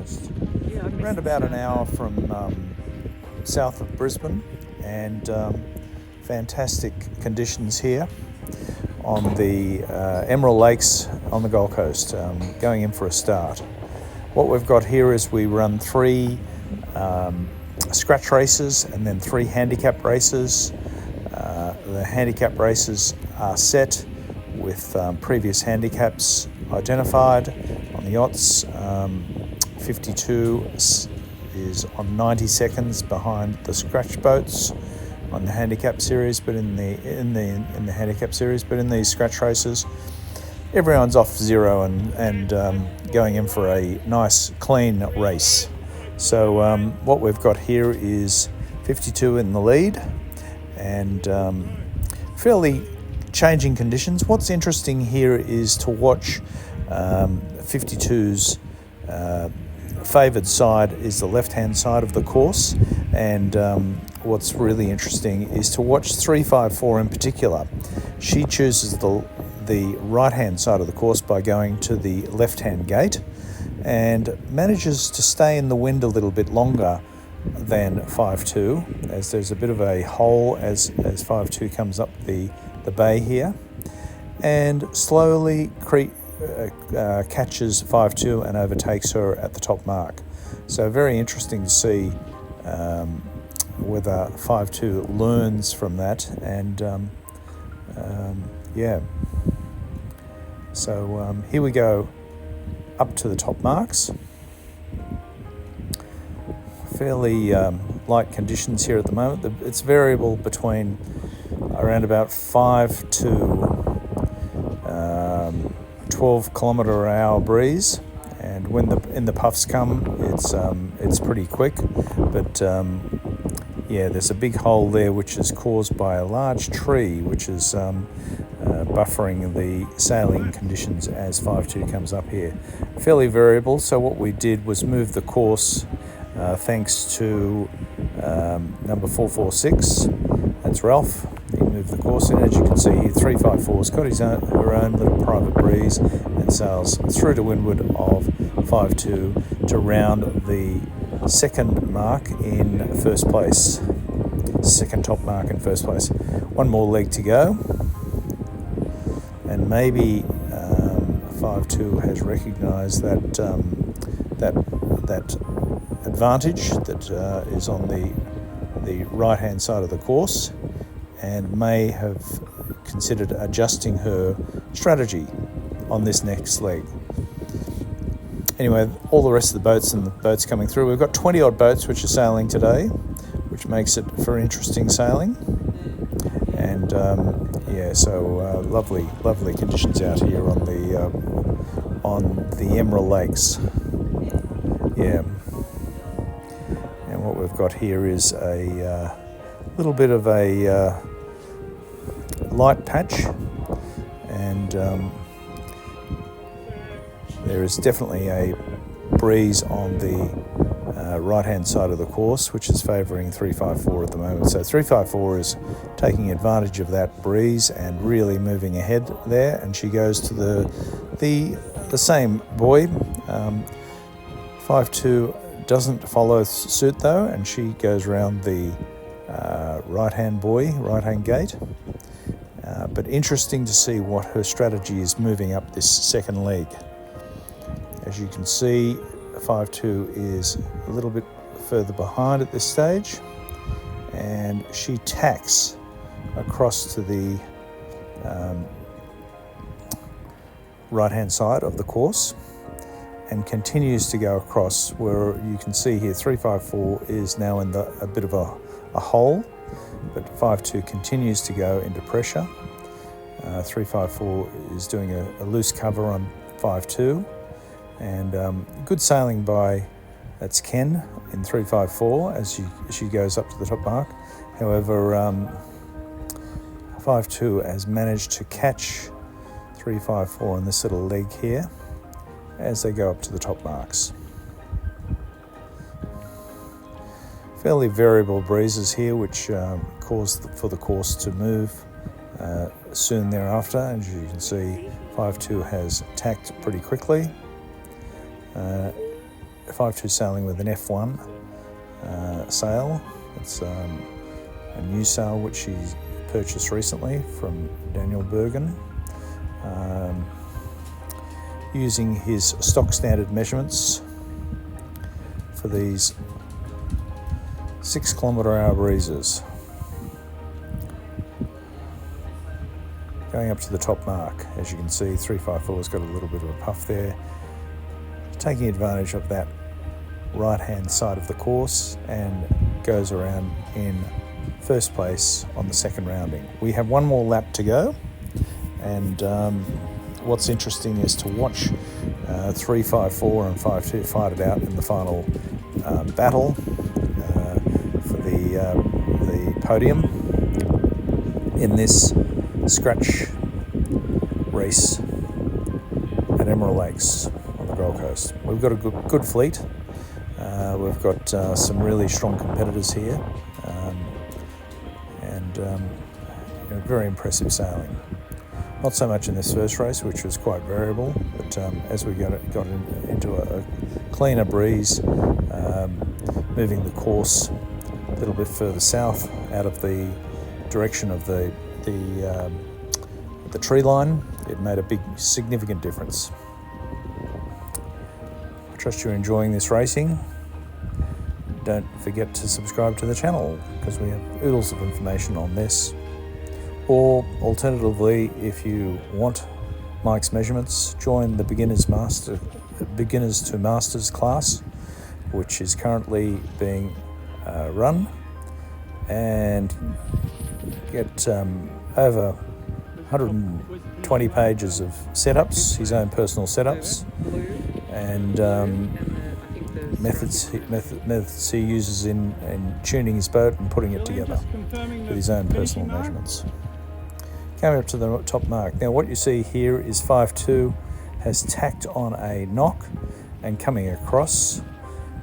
almost. Around about an hour from south of Brisbane, and fantastic conditions here on the Emerald Lakes on the Gold Coast, going in for a start. What we've got here is we run 3 scratch races and then 3 handicap races. The handicap races are set with previous handicaps identified on the yachts. 52 is on 90 seconds behind the scratch boats on the handicap series, but in the handicap series, but in these scratch races, everyone's off 0 and going in for a nice clean race. So what we've got here is 52 in the lead, and fairly changing conditions. What's interesting here is to watch 52's favoured side is the left-hand side of the course, and what's really interesting is to watch 354 in particular. She chooses the right-hand side of the course by going to the left-hand gate and manages to stay in the wind a little bit longer than 52, as there's a bit of a hole as 52 comes up the bay here, and slowly catches 52 and overtakes her at the top mark. So very interesting to see whether 52 learns from that, and yeah. So here we go up to the top marks. Fairly light conditions here at the moment. It's variable between around about 5 to 12 km/h breeze, and when the puffs come, it's pretty quick. But yeah, there's a big hole there which is caused by a large tree which is buffering the sailing conditions as 52 comes up here. Fairly variable, so what we did was move the course thanks to number 446, that's Ralph. He moved the course in. As you can see here, 354's got her own little private breeze and sails through to windward of 52 to round the second mark in first place. Second top mark in first place. One more leg to go, and maybe 52 has recognised that advantage that is on the right-hand side of the course, and may have considered adjusting her strategy on this next leg. Anyway, all the rest of the boats coming through. We've got 20 odd boats which are sailing today, which makes it for interesting sailing. And yeah, so lovely conditions out here on the Emerald Lakes. Yeah. And what we've got here is a little bit of a light patch, and there is definitely a breeze on the right-hand side of the course, which is favouring 354 at the moment. So 354 is taking advantage of that breeze and really moving ahead there, and she goes to the same buoy. 52 doesn't follow suit though, and she goes around the right-hand buoy, right-hand gate. But interesting to see what her strategy is moving up this second leg. As you can see, 52 is a little bit further behind at this stage, and she tacks across to the right-hand side of the course and continues to go across, where you can see here 354 is now in a bit of a hole, but 52 continues to go into pressure. 354 is doing a loose cover on 52, and good sailing by, that's Ken in 354 as she goes up to the top mark. However, 52 has managed to catch 354 on this little leg here as they go up to the top marks. Fairly variable breezes here, which cause for the course to move soon thereafter. As you can see, 52 has tacked pretty quickly, 5-2 sailing with an F1 sail. It's a new sail which he's purchased recently from Daniel Bergen, using his stock standard measurements for these 6 km/h breezes. Going up to the top mark, as you can see, 354's got a little bit of a puff there, taking advantage of that right-hand side of the course, and goes around in first place on the second rounding. We have one more lap to go, and what's interesting is to watch 354 and 52 fight it out in the final battle for the podium in this scratch race at Emerald Lakes on the Gold Coast. We've got a good fleet. We've got some really strong competitors here, and very impressive sailing. Not so much in this first race, which was quite variable, but as we got into a cleaner breeze, moving the course a little bit further south out of the direction of the tree line, it made a big, significant difference. I trust you're enjoying this racing. Don't forget to subscribe to the channel, because we have oodles of information on this. Or alternatively, if you want Mike's measurements, join the Beginners to Masters class, which is currently being run, and get over 120 pages of setups, his own personal setups, and methods he uses in tuning his boat and putting it together with his own personal measurements. Coming up to the top mark. Now what you see here is 5-2 has tacked on a knock and coming across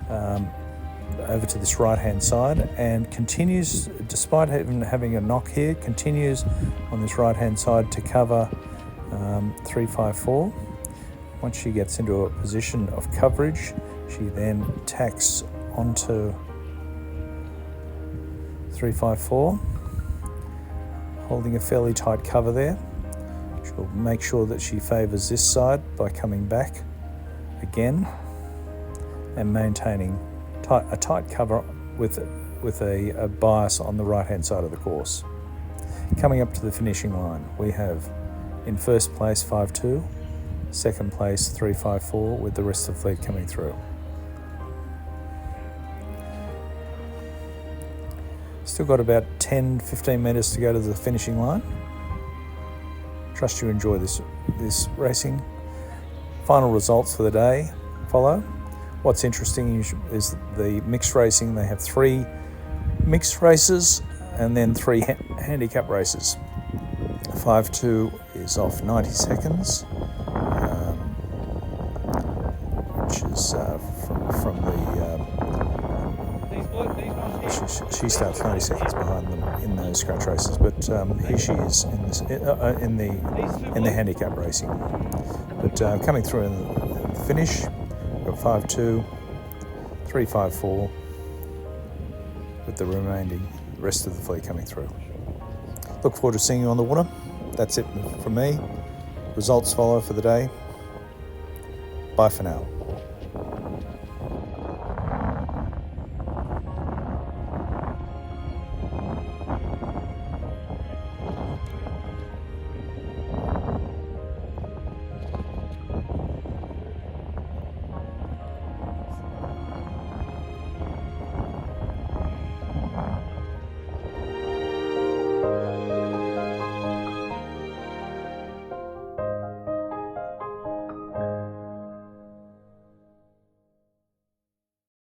over to this right hand side, and continues, despite even having a knock here, continues on this right hand side to cover 354. Once she gets into a position of coverage, she then tacks onto 354, holding a fairly tight cover there. She'll make sure that she favours this side by coming back again and maintaining a tight cover with a bias on the right hand side of the course. Coming up to the finishing line, we have in first place 5-2, second place 354, with the rest of the fleet coming through. Still got about 10-15 metres to go to the finishing line. Trust you enjoy this racing. Final results for the day follow. What's interesting is the mixed racing. They have 3 mixed races and then 3 handicap races. 5-2 is off 90 seconds, which is from the she starts 90 seconds behind them in those scratch races, but here she is in the handicap racing. But coming through in the finish, we've got 5-2, 354, with the remaining rest of the fleet coming through. Look forward to seeing you on the water. That's it from me. Results follow for the day. Bye for now.